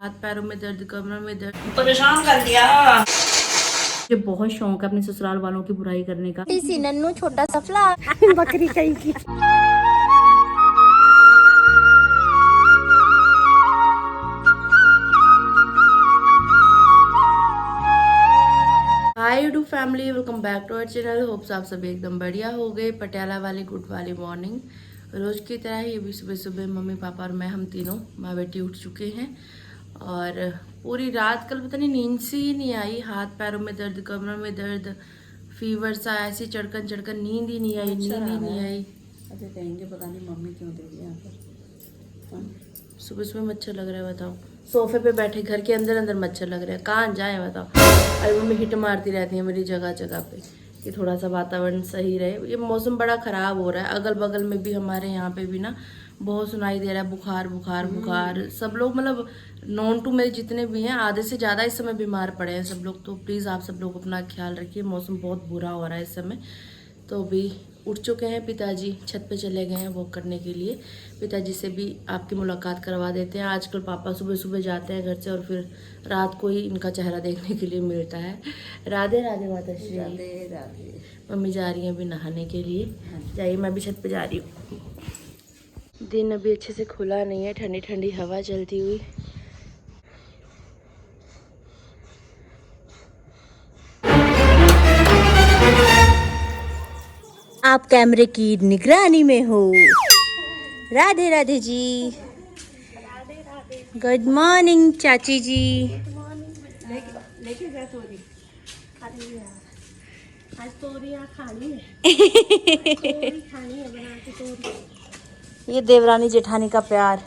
हाथ पैरों में दर्द, कमरों में दर्द, परेशान कर दिया। मुझे बहुत शौक है अपने ससुराल वालों की बुराई करने का। सी नन्नू छोटा सफला बकरी कहीं की। Hi YouTube family, welcome back to our channel. Hopes आप सब एकदम बढ़िया हो गए। पटियाला वाली गुड वाली मॉर्निंग रोज की तरह ये भी सुबह सुबह मम्मी पापा और मैं, हम तीनों माँ बेटी उठ चुके हैं। और पूरी रात कल पता नहीं नींद सी ही नहीं आई। हाथ पैरों में दर्द, कमरों में दर्द, फीवर सा, ऐसी चढ़कन चढ़कन, नींद ही नहीं आई, नींद ही नहीं आई। अच्छा कहेंगे पता नहीं मम्मी क्यों दे दी यहाँ पर। सुबह सुबह मच्छर लग रहा है, बताओ। सोफे पे बैठे घर के अंदर अंदर मच्छर लग रहे हैं, कहाँ जाए बताओ। अरे मम्मी हिट मारती रहती है मेरी जगह जगह पे कि थोड़ा सा वातावरण सही रहे। ये मौसम बड़ा ख़राब हो रहा है। अगल बगल में भी हमारे यहाँ पे भी ना बहुत सुनाई दे रहा है बुखार बुखार बुखार। सब लोग मतलब नॉन टू मेरे जितने भी हैं आधे से ज़्यादा इस समय बीमार पड़े हैं सब लोग। तो प्लीज़ आप सब लोग अपना ख्याल रखिए, मौसम बहुत बुरा हो रहा है इस समय। तो अभी उठ चुके हैं पिताजी, छत पे चले गए हैं वॉक करने के लिए। पिताजी से भी आपकी मुलाकात करवा देते हैं। आजकल पापा सुबह सुबह जाते हैं घर से और फिर रात को ही इनका चेहरा देखने के लिए मिलता है। राधे राधे माता श्री। राधे राधे। मम्मी जा रही हैं अभी नहाने के लिए। जाइए, मैं भी छत पे जा रही हूँ। दिन अभी अच्छे से खुला नहीं है, ठंडी ठंडी हवा चलती हुई। आप कैमरे की निगरानी में हो। राधे राधे जी। गुड मॉर्निंग चाची जी। लेके जा तोरी। आज तोरी यहाँ खानी है। तोरी खानी है बना के तोरी। ये देवरानी जेठानी का प्यार।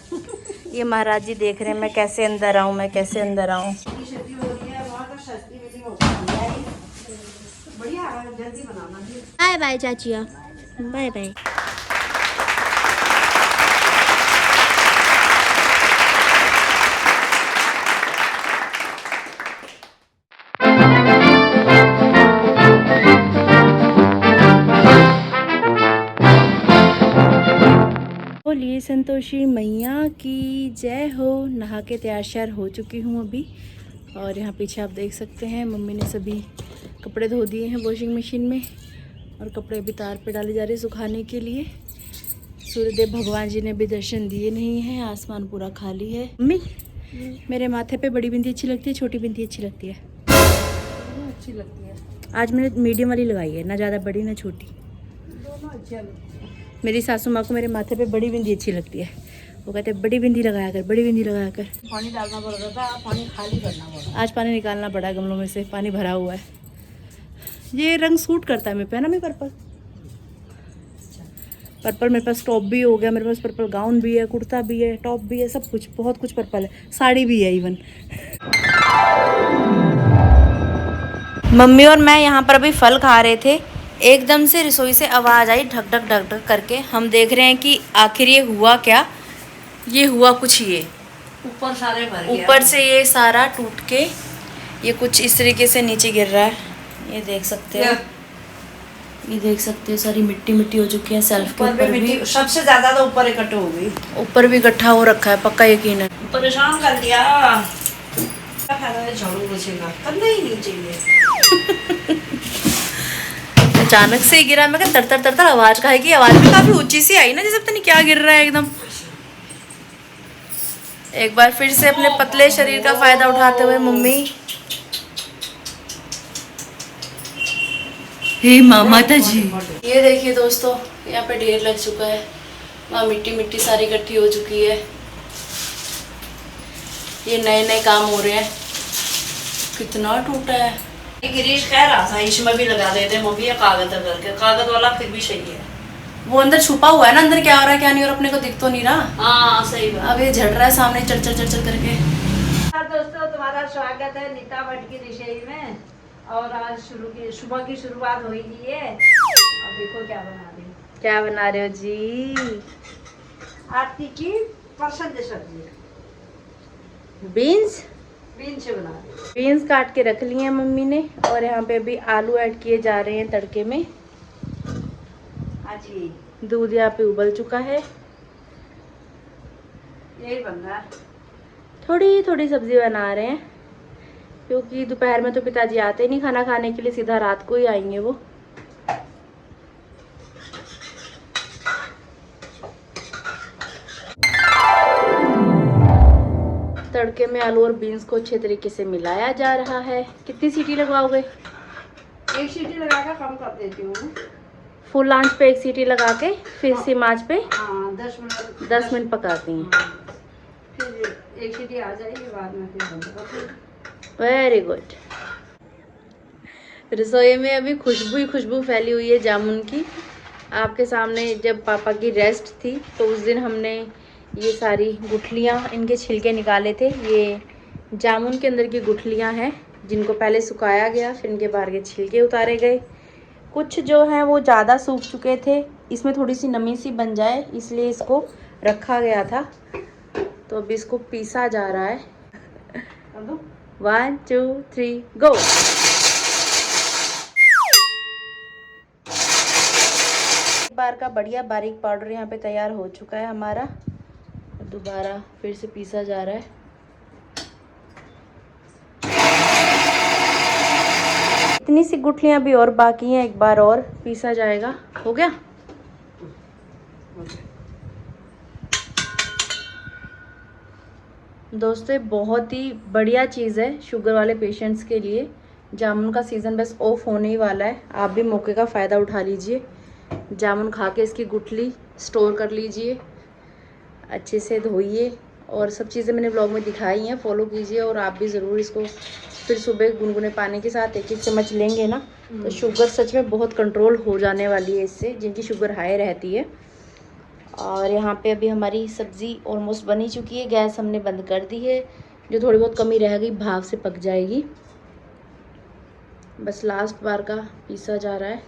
ये महाराज जी देख रहे हैं मैं कैसे अंदर आऊं, मैं कैसे अंदर आऊं। सब्जी हो रही है वहाँ का सस्ती मिली होती है। बढ़िया है, जल्दी बनाना। बाय बाय चाचिया, बाय बाय। बोलिए संतोषी मैया की जय हो। नहा के तैयार श्यार हो चुकी हूँ अभी। और यहाँ पीछे आप देख सकते हैं मम्मी ने सभी कपड़े धो दिए हैं वॉशिंग मशीन में और कपड़े अभी तार पे डाले जा रहे हैं सुखाने के लिए। सूर्यदेव भगवान जी ने भी दर्शन दिए नहीं हैं, आसमान पूरा खाली है। मम्मी मेरे माथे पे बड़ी बिंदी अच्छी लगती है, छोटी बिंदी अच्छी लगती है? अच्छी लगती है। आज मैंने मीडियम वाली लगाई है, ना ज़्यादा बड़ी ना छोटी। दोनों अच्छी लगती है। मेरी सासू माँ को मेरे माथे पे बड़ी बिंदी अच्छी लगती है। वो कहते हैं बड़ी बिंदी लगाया कर, बड़ी बिंदी लगाया कर। पानी डालना पड़ रहा था, पानी खाली करना पड़ा। आज पानी निकालना पड़ा है गमलों में से, पानी भरा हुआ है। ये रंग सूट करता है मेरे पे ना, मैं पर्पल। पर्पल मेरे पास टॉप भी हो गया, मेरे पास पर्पल गाउन भी है, कुर्ता भी है, टॉप भी है, सब कुछ बहुत कुछ पर्पल है, साड़ी भी है इवन। मम्मी और मैं यहाँ पर अभी फल खा रहे थे, एकदम से रसोई से आवाज़ आई ढक ढक ढक ढक करके। हम देख रहे हैं कि आखिर ये हुआ क्या। ये हुआ कुछ ये ऊपर सारे भर गया। ऊपर से ये सारा टूट के ये कुछ इस तरीके से नीचे गिर रहा है। ये देख सकते हैं, ये देख सकते हैं सारी मिट्टी मिट्टी हो चुकी है। सेल्फ के ऊपर भी सबसे ज्यादा तो ऊपर इकट्ठे हो गई। ऊपर भी इकट्ठा हो रखा है, पक्का यकीन है। परेशान कर दिया। क्या फायदा है झाड़ू पोछेगा, करना ही नहीं चाहिए। अचानक से ही गिरा, मैं कहा तर तर तर तर आवाज का है कि आवाज भी काफी ऊंची सी आई ना, जैसे पता नहीं क्या गिर रहा है एकदम। एक बार फिर से अपने पतले शरीर का फायदा उठाते हुए मम्मी, हे माता जी। ये देखिए दोस्तों, यहाँ पे ढेर लग चुका है, वहाँ मिट्टी मिट्टी सारी इकट्ठी हो चुकी है। ये नए नए काम हो रहे हैं। कितना टूटा है। गिरीश कह रहा था इसमें भी लगा देते मम्मी, या कागज करके, कागज वाला फिर भी सही है। वो अंदर छुपा हुआ है ना, अंदर क्या हो रहा है क्या नहीं, और अपने को दिख तो नहीं रहा। हाँ सही बात। अब ये झड़ रहा है सामने चढ़ चढ़ चढ़ चढ़ करके। दोस्तों तुम्हारा स्वागत है नीता भट्ट की रसोई में। और आज सुबह की शुरुआत होगी है। अब देखो क्या बना रही हूँ। क्या बना रहे हो जी? आरती की पसंद सब्जी बीन्स। बीन्स से बना रही हूँ। बीन्स काट के रख लिए हैं मम्मी ने, और यहाँ पे अभी आलू ऐड किए जा रहे हैं तड़के में। जी दूध यहाँ पे उबल चुका है। यही बन रहा है। थोड़ी थोड़ी सब्जी बना रहे हैं क्योंकि दोपहर में तो पिताजी आते ही नहीं खाना खाने के लिए, सीधा रात को ही आएंगे वो। तड़के में आलू और बीन्स को अच्छे तरीके से मिलाया जा रहा है। कितनी सीटी लगवाओगे? 1 सीटी लगाकर कम कर देती हूँ। फुल आंच पे 1 सीटी लगा के फिर सिम आंच पे हाँ 10 मिनट पकाती हैं। फिर 1 सीटी आ जाएगी, बाद में फिर बंद कर देंगे। Very good. रसोई में अभी खुशबू ही खुशबू फैली हुई है जामुन की। आपके सामने जब पापा की रेस्ट थी तो उस दिन हमने ये सारी गुठलियाँ, इनके छिलके निकाले थे। ये जामुन के अंदर की गुठलियाँ हैं जिनको पहले सुखाया गया, फिर इनके बाहर के छिलके उतारे गए। कुछ जो हैं वो ज़्यादा सूख चुके थे, इसमें थोड़ी सी नमी सी बन जाए इसलिए इसको रखा गया था। तो अभी इसको पीसा जा रहा है। 1 2 3 गो। एक बार का बढ़िया बारीक पाउडर यहाँ पे तैयार हो चुका है हमारा। दोबारा फिर से पीसा जा रहा है। इतनी सी गुठलियाँ भी और बाकी हैं, एक बार और पीसा जाएगा। हो गया। दोस्तों बहुत ही बढ़िया चीज़ है शुगर वाले पेशेंट्स के लिए। जामुन का सीज़न बस ऑफ होने ही वाला है, आप भी मौके का फ़ायदा उठा लीजिए। जामुन खा के इसकी गुठली स्टोर कर लीजिए, अच्छे से धोइए, और सब चीज़ें मैंने ब्लॉग में दिखाई हैं, फॉलो कीजिए। और आप भी ज़रूर इसको फिर सुबह गुनगुने पानी के साथ 1-1 चम्मच लेंगे ना तो शुगर सच में बहुत कंट्रोल हो जाने वाली है इससे, जिनकी शुगर हाई रहती है। और यहाँ पे अभी हमारी सब्ज़ी ऑलमोस्ट बनी चुकी है, गैस हमने बंद कर दी है। जो थोड़ी बहुत कमी रह गई भाप से पक जाएगी। बस लास्ट बार का पीसा जा रहा है।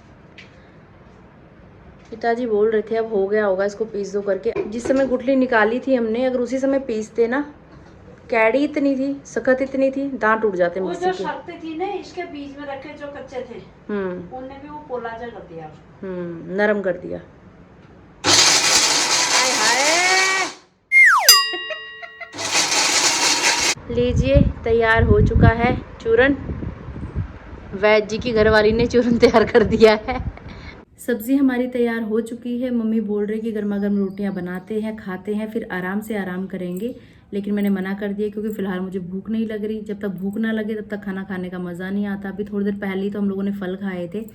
पिताजी बोल रहे थे अब हो गया होगा, इसको पीस दो करके। जिस समय गुठली निकाली थी हमने, अगर उसी समय पीसते ना, कैडी इतनी थी, सख्त इतनी थी, दांत टूट जाते वो मिक्सी जो के। सख्त थी ना, इसके बीच में रखे जो कच्चे थे, उनने भी वो पोला जा कर दिया। नरम कर दिया। लीजिए तैयार हो चुका है चूरन। वैद जी की घरवाली ने चूरन तैयार कर दिया है। सब्जी हमारी तैयार हो चुकी है। मम्मी बोल रही कि गर्मा गर्म रोटियां बनाते हैं, खाते हैं, फिर आराम से आराम करेंगे। लेकिन मैंने मना कर दिया क्योंकि फ़िलहाल मुझे भूख नहीं लग रही। जब तक भूख ना लगे तब तक खाना खाने का मज़ा नहीं आता। अभी थोड़ी देर पहले ही तो हम लोगों ने फल खाए थे।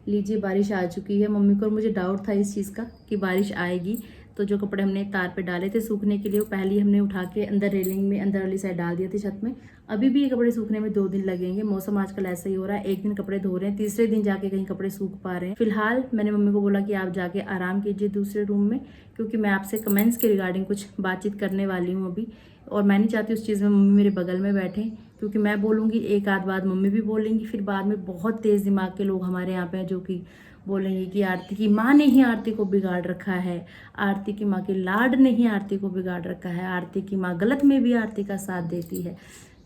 लीजिए बारिश आ चुकी है। मम्मी को और मुझे डाउट था इस चीज़ का कि बारिश आएगी, तो जो कपड़े हमने तार पे डाले थे सूखने के लिए, वो पहले ही हमने उठा के अंदर रेलिंग में अंदर वाली साइड डाल दिए थे छत में। अभी भी ये कपड़े सूखने में 2 दिन लगेंगे। मौसम आजकल ऐसा ही हो रहा है, एक दिन कपड़े धो रहे हैं, तीसरे दिन जाके कहीं कपड़े सूख पा रहे हैं। फिलहाल मैंने मम्मी को बोला कि आप जाके आराम कीजिए दूसरे रूम में, क्योंकि मैं आपसे कमेंट्स के रिगार्डिंग कुछ बातचीत करने वाली हूँ अभी। और मैं नहीं चाहती उस चीज़ में मम्मी मेरे बगल में बैठे, क्योंकि मैं बोलूँगी एक आध बात मम्मी भी बोलेंगी, फिर बाद में बहुत तेज़ दिमाग के लोग हमारे यहाँ पे हैं जो कि बोलेंगे कि आरती की माँ ने ही आरती को बिगाड़ रखा है, आरती की माँ के लाड ने ही आरती को बिगाड़ रखा है, आरती की माँ गलत में भी आरती का साथ देती है।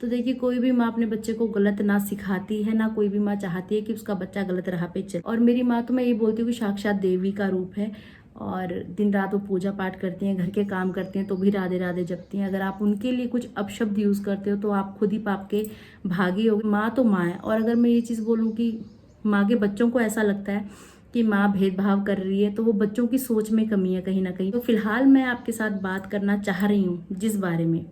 तो देखिए कोई भी माँ अपने बच्चे को गलत ना सिखाती है, ना कोई भी माँ चाहती है कि उसका बच्चा गलत राह पे चले। और मेरी माँ तो मैं ये बोलती हूँ कि साक्षात देवी का रूप है, और दिन रात वो पूजा पाठ करती हैं, घर के काम करती हैं, तो भी राधे राधे जपती हैं। अगर आप उनके लिए कुछ अपशब्द यूज़ करते हो तो आप खुद ही पाप के भागी हो। माँ तो माँ है। और अगर मैं ये चीज़ बोलूँ कि माँ के बच्चों को ऐसा लगता है कि माँ भेदभाव कर रही है, तो वो बच्चों की सोच में कमी है कहीं ना कहीं। तो फिलहाल मैं आपके साथ बात करना चाह रही हूँ जिस बारे में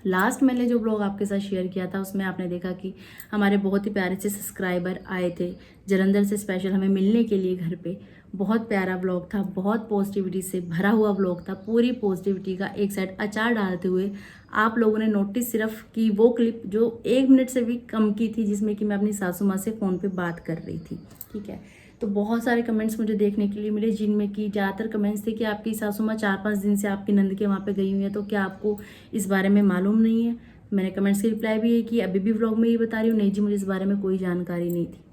लास्ट मैंने जो ब्लॉग आपके साथ शेयर किया था, उसमें आपने देखा कि हमारे बहुत ही प्यारे से सब्सक्राइबर आए थे जलंधर से स्पेशल हमें मिलने के लिए घर पे। बहुत प्यारा ब्लॉग था, बहुत पॉजिटिविटी से भरा हुआ ब्लॉग था। पूरी पॉजिटिविटी का एक साइड अचार डालते हुए आप लोगों ने नोटिस सिर्फ की वो क्लिप जो 1 मिनट से भी कम की थी, जिसमें कि मैं अपनी सासू माँ से फ़ोन पे बात कर रही थी। ठीक है, तो बहुत सारे कमेंट्स मुझे देखने के लिए मिले, जिनमें कि ज़्यादातर कमेंट्स थे कि आपकी सासू माँ 4-5 दिन से आपकी नंद के वहाँ पे गई हुई है, तो क्या आपको इस बारे में मालूम नहीं है। मैंने कमेंट्स की रिप्लाई भी है कि अभी भी व्लॉग में ये बता रही हूँ, नहीं जी मुझे इस बारे में कोई जानकारी नहीं थी।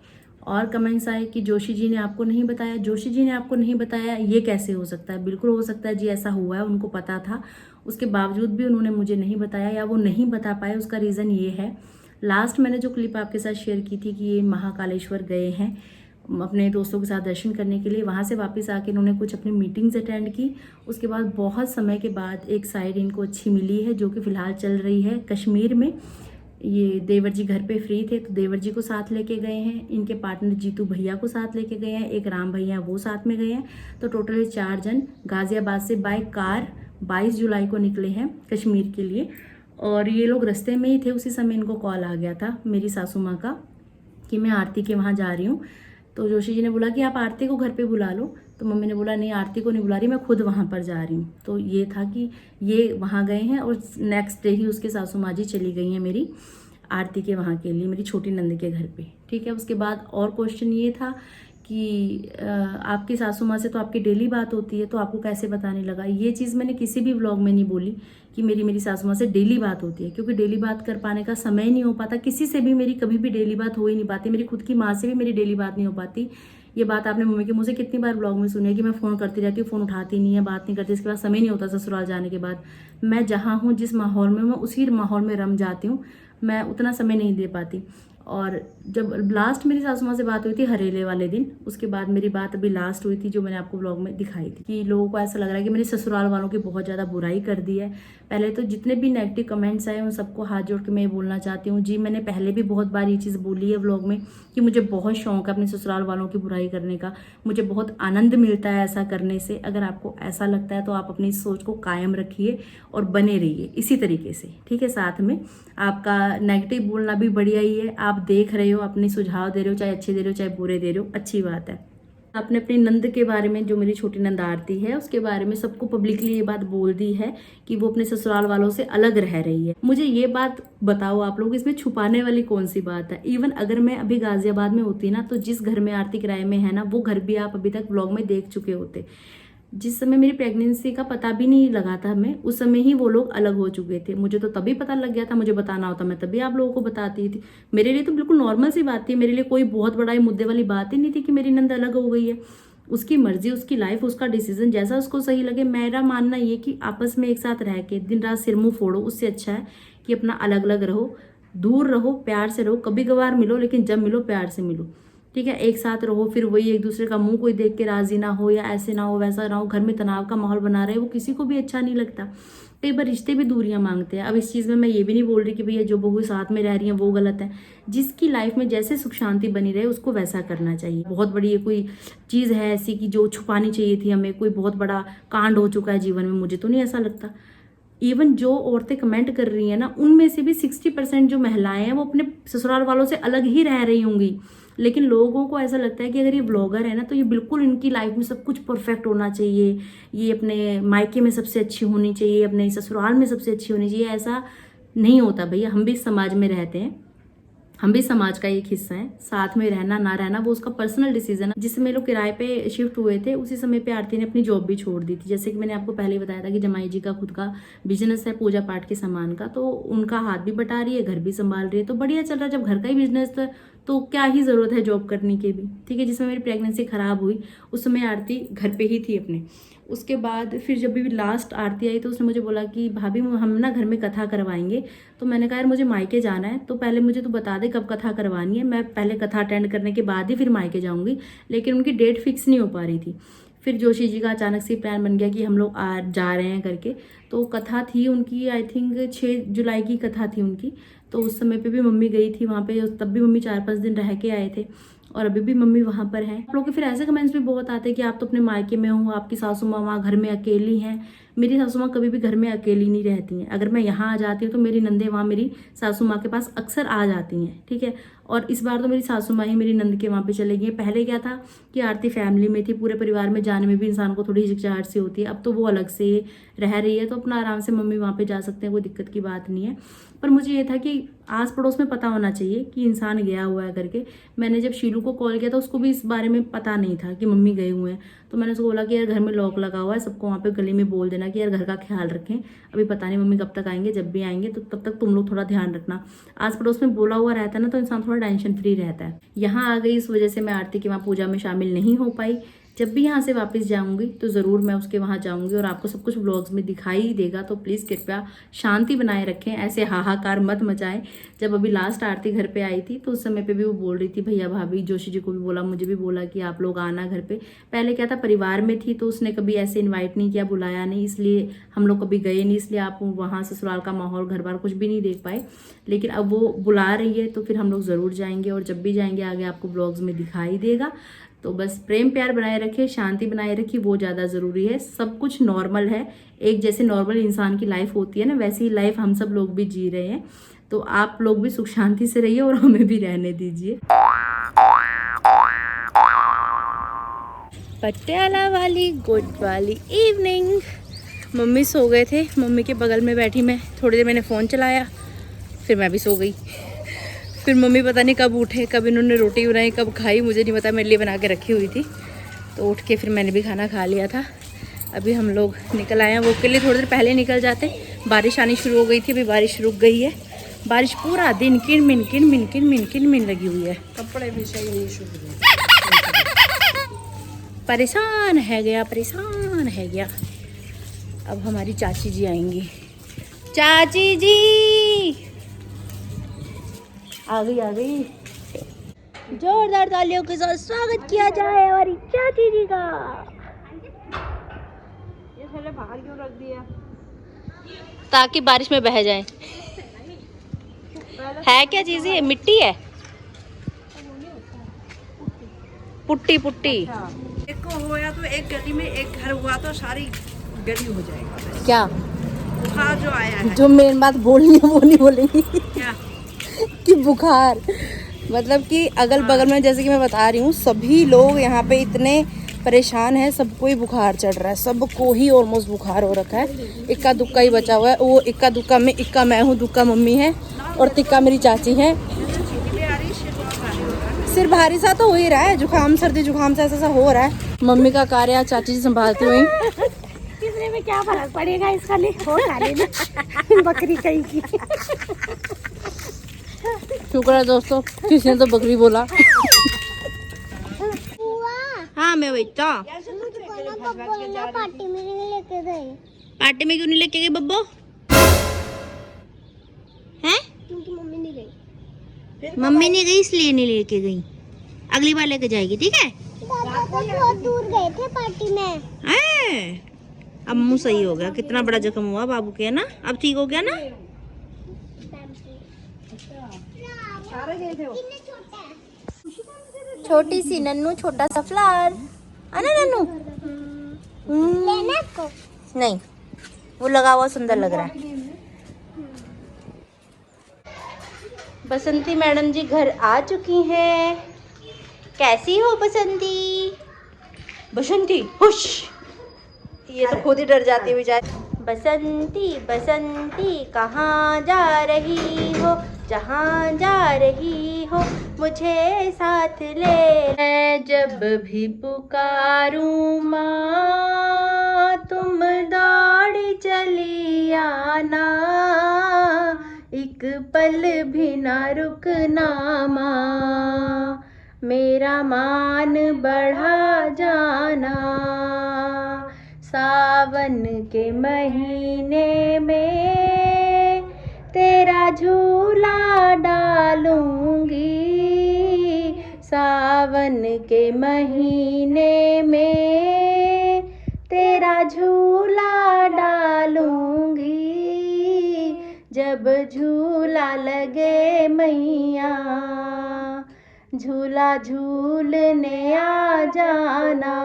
और कमेंट्स आए कि जोशी जी ने आपको नहीं बताया, जोशी जी ने आपको नहीं बताया, ये कैसे हो सकता है। बिल्कुल हो सकता है जी, ऐसा हुआ है, उनको पता था, उसके बावजूद भी उन्होंने मुझे नहीं बताया, या वो नहीं बता पाए। उसका रीज़न ये है, लास्ट मैंने जो क्लिप आपके साथ शेयर की थी कि ये महाकालेश्वर गए हैं, अपने दोस्तों के साथ दर्शन करने के लिए। वहाँ से वापस आके इन्होंने कुछ अपनी मीटिंग्स अटेंड की। उसके बाद बहुत समय के बाद एक साइड इनको अच्छी मिली है जो कि फ़िलहाल चल रही है कश्मीर में। ये देवर जी घर पे फ्री थे तो देवर जी को साथ लेके गए हैं, इनके पार्टनर जीतू भैया को साथ लेके गए हैं, एक राम भैया वो साथ में गए हैं। तो टोटल 4 जन गाज़ियाबाद से बाय कार 22 जुलाई को निकले हैं कश्मीर के लिए। और ये लोग रास्ते में ही थे, उसी समय इनको कॉल आ गया था मेरी सासू माँ का कि मैं आरती के वहाँ जा रही हूँ। तो जोशी जी ने बोला कि आप आरती को घर पे बुला लो। तो मम्मी ने बोला नहीं, आरती को नहीं बुला रही, मैं खुद वहाँ पर जा रही हूँ। तो ये था कि ये वहाँ गए हैं और नेक्स्ट डे ही उसके सासू माँ जी चली गई हैं मेरी आरती के वहाँ के लिए, मेरी छोटी नंद के घर पे। ठीक है, उसके बाद और क्वेश्चन ये था कि आपकी सासू माँ से तो आपकी डेली बात होती है, तो आपको कैसे पता नहीं लगा। ये चीज़ मैंने किसी भी व्लॉग में नहीं बोली कि मेरी सासू माँ से डेली बात होती है, क्योंकि डेली बात कर पाने का समय नहीं हो पाता। किसी से भी मेरी कभी भी डेली बात हो ही नहीं पाती। मेरी खुद की माँ से भी मेरी डेली बात नहीं हो पाती। ये बात आपने मम्मी के मुझे कितनी बार व्लॉग में सुनी है कि मैं फ़ोन करती रहती हूँ, फ़ोन उठाती नहीं है, बात नहीं करती। इसके बाद समय नहीं होता ससुराल जाने के बाद। मैं जहाँ हूँ, जिस माहौल में, मैं उसी माहौल में रम जाती हूँ, मैं उतना समय नहीं दे पाती। और जब लास्ट मेरी सासू माँ से बात हुई थी हरेले वाले दिन, उसके बाद मेरी बात अभी लास्ट हुई थी जो मैंने आपको व्लॉग में दिखाई थी कि लोगों को ऐसा लग रहा है कि मेरे ससुराल वालों की बहुत ज़्यादा बुराई कर दी है। पहले तो जितने भी नेगेटिव कमेंट्स आए उन सबको हाथ जोड़ के मैं ये बोलना चाहती हूँ जी, मैंने पहले भी बहुत बार ये चीज़ बोली है व्लॉग में कि मुझे बहुत शौक है अपने ससुराल वालों की बुराई करने का। मुझे बहुत आनंद मिलता है ऐसा करने से। अगर आपको ऐसा लगता है तो आप अपनी सोच को कायम रखिए और बने रहिए इसी तरीके से। ठीक है, साथ में आपका नेगेटिव बोलना भी बढ़िया ही है। आप देख रहे हो, अपने सुझाव दे रहे हो, चाहे अच्छे दे रहे हो चाहे बुरे दे रहे हो, अच्छी बात है। आपने अपनी नंद के बारे में, जो मेरी छोटी नंद आरती है, उसके बारे में सबको पब्लिकली ये बात बोल दी है कि वो अपने ससुराल वालों से अलग रह रही है। मुझे ये बात बताओ आप लोग, इसमें छुपाने वाली कौन सी बात है। इवन अगर मैं अभी गाजियाबाद में होती ना, तो जिस घर में आरती किराए में है ना, वो घर भी आप अभी तक व्लॉग में देख चुके होते। जिस समय मेरी प्रेगनेंसी का पता भी नहीं लगा था हमें, उस समय ही वो लोग अलग हो चुके थे। मुझे तो तभी पता लग गया था, मुझे बताना होता मैं तभी आप लोगों को बताती थी। मेरे लिए तो बिल्कुल नॉर्मल सी बात थी, मेरे लिए कोई बहुत बड़ा मुद्दे वाली बात ही नहीं थी कि मेरी नंद अलग हो गई है। उसकी मर्जी, उसकी लाइफ, उसका डिसीजन, जैसा उसको सही लगे। मेरा मानना ये कि आपस में एक साथ रह के दिन रात सिर मुंह फोड़ो, उससे अच्छा है कि अपना अलग अलग रहो, दूर रहो, प्यार से रहो। कभी कभार मिलो, लेकिन जब मिलो प्यार से मिलो। ठीक है, एक साथ रहो, फिर वही एक दूसरे का मुंह कोई देख के राजी ना हो, या ऐसे ना हो वैसा ना हो, घर में तनाव का माहौल बना रहे, वो किसी को भी अच्छा नहीं लगता। कई बार रिश्ते भी दूरियां मांगते हैं। अब इस चीज़ में मैं ये भी नहीं बोल रही कि भैया जो बहू साथ में रह रही हैं वो गलत है। जिसकी लाइफ में जैसे सुख शांति बनी रहे उसको वैसा करना चाहिए। बहुत बड़ी ये कोई चीज़ है ऐसी कि जो छुपानी चाहिए थी हमें, कोई बहुत बड़ा कांड हो चुका है जीवन में, मुझे तो नहीं ऐसा लगता। इवन जो औरतें कमेंट कर रही हैं ना, उनमें से भी 60% जो महिलाएं हैं वो अपने ससुराल वालों से अलग ही रह रही होंगी। लेकिन लोगों को ऐसा लगता है कि अगर ये ब्लॉगर है ना, तो ये बिल्कुल इनकी लाइफ में सब कुछ परफेक्ट होना चाहिए, ये अपने मायके में सबसे अच्छी होनी चाहिए, अपने ससुराल में सबसे अच्छी होनी चाहिए। ऐसा नहीं होता भैया। हम भी समाज में रहते हैं, हम भी समाज का एक हिस्सा है। साथ में रहना ना रहना वो उसका पर्सनल डिसीजन है। जिस समय लोग किराए पे शिफ्ट हुए थे उसी समय पे आरती ने अपनी जॉब भी छोड़ दी थी। जैसे कि मैंने आपको पहले बताया था कि जमाई जी का खुद का बिजनेस है पूजा पाठ के सामान का, तो उनका हाथ भी बटा रही है, घर भी संभाल रही है, तो बढ़िया चल रहा है। जब घर का ही बिजनेस था तो क्या ही जरूरत है जॉब करने की भी। ठीक है, जिसमें मेरी प्रेगनेंसी खराब हुई उस समय आरती घर पे ही थी अपने। उसके बाद फिर जब भी लास्ट आरती आई तो उसने मुझे बोला कि भाभी हम ना घर में कथा करवाएंगे। तो मैंने कहा यार मुझे मायके जाना है, तो पहले मुझे तो बता दे कब कथा करवानी है, मैं पहले कथा अटेंड करने के बाद ही फिर मायके जाऊंगी। लेकिन उनकी डेट फिक्स नहीं हो पा रही थी। फिर जोशी जी का अचानक से प्लान बन गया कि हम लोग जा रहे हैं करके। तो कथा थी उनकी, आई थिंक 6 जुलाई की कथा थी उनकी। तो उस समय पे भी मम्मी गई थी वहाँ पे, तब भी मम्मी 4-5 दिन रह के आए थे और अभी भी मम्मी वहाँ पर हैं। आप लोग के फिर ऐसे कमेंट्स भी बहुत आते हैं कि आप तो अपने मायके में हो, आपकी सासू माँ वहाँ घर में अकेली हैं। मेरी सासू माँ कभी भी घर में अकेली नहीं रहती हैं। अगर मैं यहाँ आ जाती हूँ तो मेरी नंदे वहाँ मेरी सासू माँ के पास अक्सर आ जाती हैं। ठीक है, और इस बार तो मेरी सासू माँ ही मेरी नंद के वहाँ पे चले गई। पहले क्या था कि आरती फैमिली में थी, पूरे परिवार में जाने में भी इंसान को थोड़ी हिचकिचाहट सी होती है। अब तो वो अलग से रह रही है, तो अपना आराम से मम्मी वहाँ पे जा सकते हैं, कोई दिक्कत की बात नहीं है। पर मुझे ये था कि आस पड़ोस में पता होना चाहिए कि इंसान गया हुआ है करके। मैंने जब शीलू को कॉल किया था उसको भी इस बारे में पता नहीं था कि मम्मी गए हुए हैं। तो मैंने उसको बोला कि यार घर में लॉक लगा हुआ है, सबको वहाँ पे गली में बोल देना कि यार घर का ख्याल रखें, अभी पता नहीं मम्मी कब तक आएंगे, जब भी आएंगे तो तब तक तुम लोग थोड़ा ध्यान रखना। आस पड़ोस में बोला हुआ रहता है ना, तो इंसान थोड़ा टेंशन फ्री रहता है। यहाँ आ गई, इस वजह से मैं आरती की वहाँ पूजा में शामिल नहीं हो पाई। जब भी यहाँ से वापस जाऊँगी तो ज़रूर मैं उसके वहाँ जाऊँगी और आपको सब कुछ व्लॉग्स में दिखाई ही देगा। तो प्लीज़ कृपया शांति बनाए रखें, ऐसे हाहाकार मत मचाएं। जब अभी लास्ट आरती घर पे आई थी तो उस समय पे भी वो बोल रही थी, भैया भाभी जोशी जी को भी बोला, मुझे भी बोला कि आप लोग आना घर पे। पहले क्या था, परिवार में थी तो उसने कभी ऐसे इन्वाइट नहीं किया, बुलाया नहीं, इसलिए हम लोग कभी गए नहीं, इसलिए आप वहाँ ससुराल का माहौल घर बार कुछ भी नहीं देख पाए। लेकिन अब वो बुला रही है तो फिर हम लोग ज़रूर जाएंगे और जब भी जाएंगे आगे आपको ब्लॉग्स में दिखाई देगा। तो बस प्रेम प्यार बनाए रखिए, शांति बनाए रखिए, वो ज़्यादा ज़रूरी है। सब कुछ नॉर्मल है, एक जैसे नॉर्मल इंसान की लाइफ होती है ना, वैसी ही लाइफ हम सब लोग भी जी रहे हैं। तो आप लोग भी सुख शांति से रहिए और हमें भी रहने दीजिए। पटियाला वाली गुड वाली इवनिंग। मम्मी सो गए थे, मम्मी के बगल में बैठी मैं, थोड़ी देर मैंने फ़ोन चलाया, फिर मैं भी सो गई। फिर मम्मी पता नहीं कब उठे, कब इन्होंने रोटी बनाई, कब खाई, मुझे नहीं पता, मेरे लिए बना के रखी हुई थी। तो उठ के फिर मैंने भी खाना खा लिया था। अभी हम लोग निकल आए हैं, वो के लिए थोड़ी देर पहले निकल जाते। बारिश आनी शुरू हो गई थी, अभी बारिश रुक गई है। बारिश पूरा दिन किन मिन लगी हुई है। कपड़े भी सही नहीं सूख रहे। परेशान है गया। अब हमारी चाची जी आएंगी। चाची जी आ गई। जोरदार तालियों के साथ स्वागत किया जाए हमारी चाची जी का। ये साले बाहर क्यों रख दिया? ताकि बारिश में बह जाए। है क्या चीज ये? मिट्टी है, पुट्टी। एक को हुआ तो एक गली में एक घर हुआ तो सारी गली हो जाएगा। क्या बुखार जो आया है, जो मेन बात बोलनी है वो नहीं बोलेंगी क्या कि बुखार, मतलब कि अगल बगल में, जैसे कि मैं बता रही हूँ, सभी लोग यहाँ पे इतने परेशान है, सबको ही बुखार चढ़ रहा है, सबको ही ऑलमोस्ट बुखार हो रखा है। इक्का दुक्का ही बचा हुआ है, वो इक्का दुक्का में इक्का मैं हूँ, दुक्का मम्मी है और तिक्का मेरी चाची है। सिर भारी सा तो हो ही रहा है, जुकाम सर्दी जुकाम से ऐसा हो रहा है। मम्मी का कार्य चाची जी संभालती हुई। किसने में क्या फर्क पड़ेगा, इसका नहीं हो खा लेना बकरी कहीं की। शुक्र है दोस्तों, किसी ने तो बकरी बोला। हाँ मैं बेटा पार्टी में नहीं लेके गए। पार्टी में क्यों नहीं लेके गए बब्बो? हैं? क्योंकि मम्मी नहीं गई। मम्मी नहीं गई इसलिए नहीं लेके गई, अगली बार लेके जाएगी, ठीक है? दादा को बहुत दूर गए थे पार्टी में। अब मुंह सही हो गया, कितना बड़ा जख्म हुआ बाबू के, है ना? अब ठीक हो गया ना? छोटी सी नन्नू, छोटा सा फ्लावर, आना नन्नू। लेना को नहीं, वो लगा हुआ सुंदर लग रहा है। बसंती मैडम जी घर आ चुकी हैं। कैसी हो बसंती? बसंती हुश, ये तो खुद ही डर जाती है बेचारी। बसंती कहाँ जा रही हो, जहाँ जा रही हो मुझे साथ ले। मैं जब भी पुकारूं माँ तुम दौड़ी चली आना, एक पल भी ना रुकना माँ, मेरा मान बढ़ा जाना। सावन के महीने में तेरा झूला डालूंगी, सावन के महीने में तेरा झूला डालूंगी, जब झूला लगे मैया झूला झूलने आ जाना।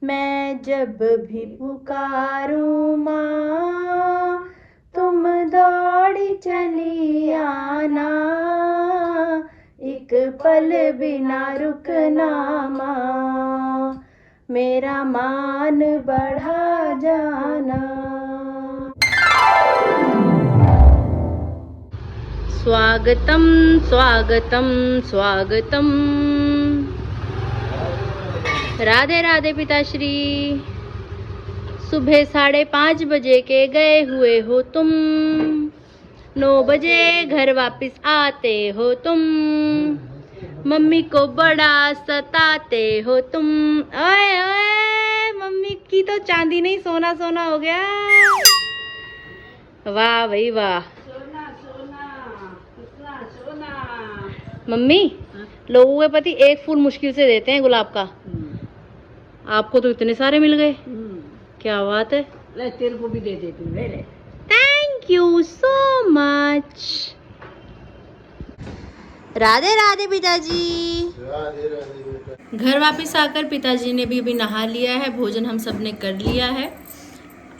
मैं जब भी पुकारूं माँ तुम दौड़ी चली आना, एक पल बिना रुकना माँ, मेरा मान बढ़ा जाना। स्वागतम स्वागतम स्वागतम। राधे राधे पिताश्री। सुबह 5:30 बजे के गए हुए हो तुम, 9 बजे घर वापस आते हो तुम, मम्मी को बड़ा सताते हो तुम। ओए ओए, मम्मी की तो चांदी नहीं सोना सोना हो गया। वाह भाई वाह। सोना सोना कितना सोना। मम्मी, लोगों के पति एक फूल मुश्किल से देते हैं गुलाब का, आपको तो इतने सारे मिल गए। क्या बात है। ले तेरे को भी दे देती हूँ, ले ले। Thank you so much. Radhe Radhe पिताजी। घर वापस आकर पिताजी ने भी अभी नहा लिया है, भोजन हम सब ने कर लिया है।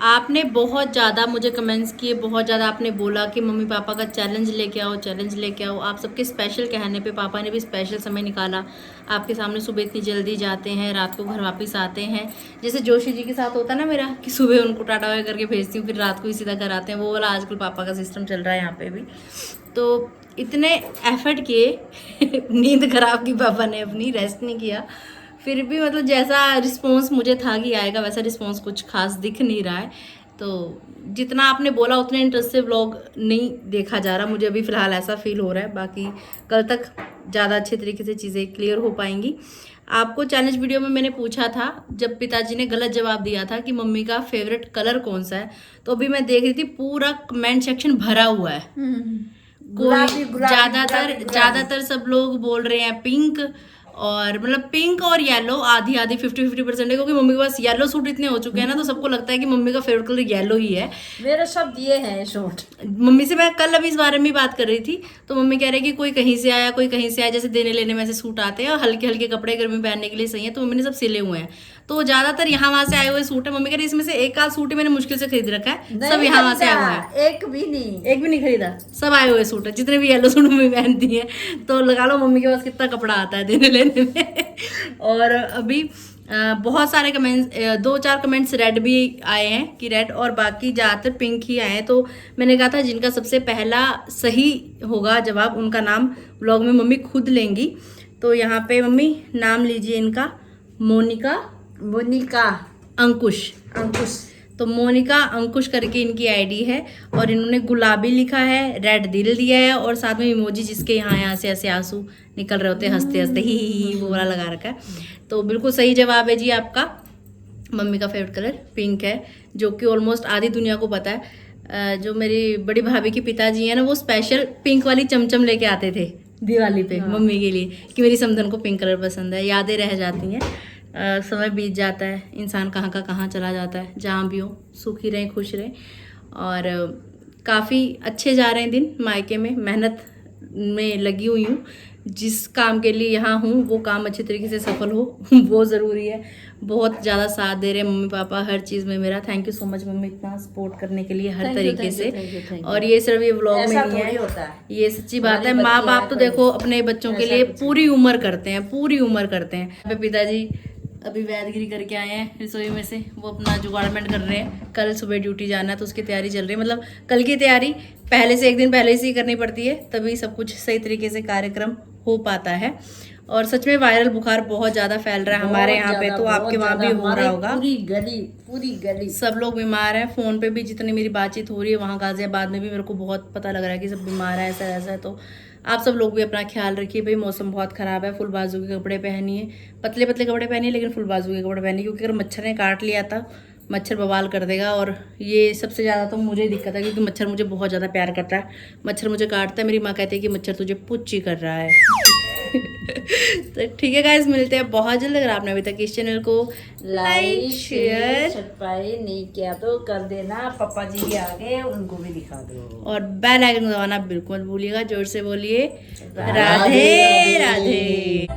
आपने बहुत ज़्यादा मुझे कमेंट्स किए, बहुत ज़्यादा आपने बोला कि मम्मी पापा का चैलेंज लेके आओ, चैलेंज लेके आओ। आप सबके स्पेशल कहने पे पापा ने भी स्पेशल समय निकाला। आपके सामने सुबह इतनी जल्दी जाते हैं, रात को घर वापस आते हैं। जैसे जोशी जी के साथ होता है ना मेरा, कि सुबह उनको टाटा वाय करके भेजती हूँ, फिर रात को ही सीधा घर आते हैं। वो वाला आजकल पापा का सिस्टम चल रहा है यहाँ पे भी। तो इतने एफर्ट किए नींद खराब की पापा ने अपनी, रेस्ट नहीं किया, फिर भी मतलब जैसा रिस्पॉन्स मुझे था कि आएगा वैसा रिस्पॉन्स कुछ खास दिख नहीं रहा है। तो जितना आपने बोला उतने इंटरेस्ट से व्लॉग नहीं देखा जा रहा, मुझे अभी फ़िलहाल ऐसा फील हो रहा है। बाकी कल तक ज़्यादा अच्छे तरीके से चीज़ें क्लियर हो पाएंगी। आपको चैलेंज वीडियो में मैंने पूछा था, जब पिताजी ने गलत जवाब दिया था कि मम्मी का फेवरेट कलर कौन सा है, तो अभी मैं देख रही थी पूरा कमेंट सेक्शन भरा हुआ है। ज़्यादातर सब लोग बोल रहे हैं पिंक, और मतलब पिंक और येलो आधी आधी 50-50% है, क्योंकि मम्मी के पास येलो सूट इतने हो चुके हैं ना, तो सबको लगता है कि मम्मी का फेवरेट कलर येलो ही है। मेरे सब दिए हैं सूट। मम्मी से मैं कल अभी इस बारे में बात कर रही थी, तो मम्मी कह रही कि कोई कहीं से आया, कोई कहीं से आया, जैसे देने लेने में से सूट आते हैं और हल्के हल्के कपड़े गर्मी पहनने के लिए सही है, तो मम्मी ने सब सिले हुए हैं। तो ज़्यादातर यहाँ वहाँ से आए हुए सूट है। मम्मी कह रही इसमें से एक आध सूट ही मैंने मुश्किल से खरीद रखा है, सब यहाँ वहाँ से आया हुआ है। एक भी नहीं खरीदा, सब आए हुए सूट है, जितने भी येलो सूट मम्मी पहनती है। तो लगा लो मम्मी के पास कितना कपड़ा आता है देने लेने में। और अभी बहुत सारे कमेंट्स, 2-4 कमेंट्स रेड भी आए हैं कि रेड, और बाकी ज़्यादातर पिंक ही आए हैं। तो मैंने कहा था जिनका सबसे पहला सही होगा जवाब, उनका नाम व्लॉग में मम्मी खुद लेंगी। तो यहाँ पे मम्मी नाम लीजिए इनका, मोनिका अंकुश। तो मोनिका अंकुश करके इनकी आईडी है, और इन्होंने गुलाबी लिखा है, रेड दिल दिया है, और साथ में इमोजी जिसके यहाँ से ऐसे आंसू निकल रहे होते हैं हंसते हंसते, ही वो वाला लगा रखा है। तो बिल्कुल सही जवाब है जी आपका। मम्मी का फेवरेट कलर पिंक है, जो कि ऑलमोस्ट आधी दुनिया को पता है। जो मेरी बड़ी भाभी के पिताजी हैं ना, वो स्पेशल पिंक वाली चमचम लेके आते थे दिवाली पे मम्मी के लिए, कि मेरी समधन को पिंक कलर पसंद है। यादें रह जाती हैं, समय बीत जाता है, इंसान कहाँ का कहाँ चला जाता है। जहाँ भी हो सुखी रहें, खुश रहें। और काफ़ी अच्छे जा रहे हैं दिन मायके में, मेहनत में लगी हुई हूँ। जिस काम के लिए यहाँ हूँ वो काम अच्छे तरीके से सफल हो वो ज़रूरी है। बहुत ज़्यादा साथ दे रहे हैं मम्मी पापा हर चीज़ में मेरा। Thank you so much mummy, इतना सपोर्ट करने के लिए हर तरीके से। और ये सिर्फ ये व्लॉग में नहीं है, ये सच्ची बात है। माँ बाप तो देखो अपने बच्चों के लिए पूरी उम्र करते हैं, पूरी उम्र करते हैं। पिताजी अभी वैदगिरी करके आए हैं रसोई में से, वो अपना जुगाड़मेंट कर रहे हैं। कल सुबह ड्यूटी जाना है तो उसकी तैयारी चल रही है। मतलब कल की तैयारी पहले से एक दिन पहले से ही करनी पड़ती है, तभी सब कुछ सही तरीके से कार्यक्रम हो पाता है। और सच में वायरल बुखार बहुत ज़्यादा फैल रहा है हमारे यहाँ पे, तो आपके वहाँ भी हो रहा होगा। पूरी गली सब लोग बीमार हैं। फ़ोन पे भी जितनी मेरी बातचीत हो रही है, वहाँ गाजियाबाद में भी मेरे को बहुत पता लग रहा है कि सब बीमार है, ऐसा ऐसा है। तो आप सब लोग भी अपना ख्याल रखिए भाई, मौसम बहुत ख़राब है। फुल बाजू के कपड़े पहनिए, पतले पतले कपड़े पहनिए, लेकिन फुल बाजू के कपड़े पहनिए, क्योंकि अगर मच्छर ने काट लिया था, मच्छर बवाल कर देगा। और ये सबसे ज़्यादा तो मुझे दिक्कत है, क्योंकि मच्छर मुझे बहुत ज़्यादा प्यार करता है। मच्छर मुझे काटता है, मेरी माँ कहती है कि मच्छर तुझे पुच्ची कर रहा है। तो ठीक है गाइस, मिलते हैं बहुत जल्द। अगर आपने अभी तक इस चैनल को लाइक शेयर सब्सक्राइब नहीं किया तो कर देना। पापा जी भी आ गए, उनको भी दिखा दो, और बेल आइकन दबाना बिल्कुल मत भूलिएगा। जोर से बोलिए राधे राधे।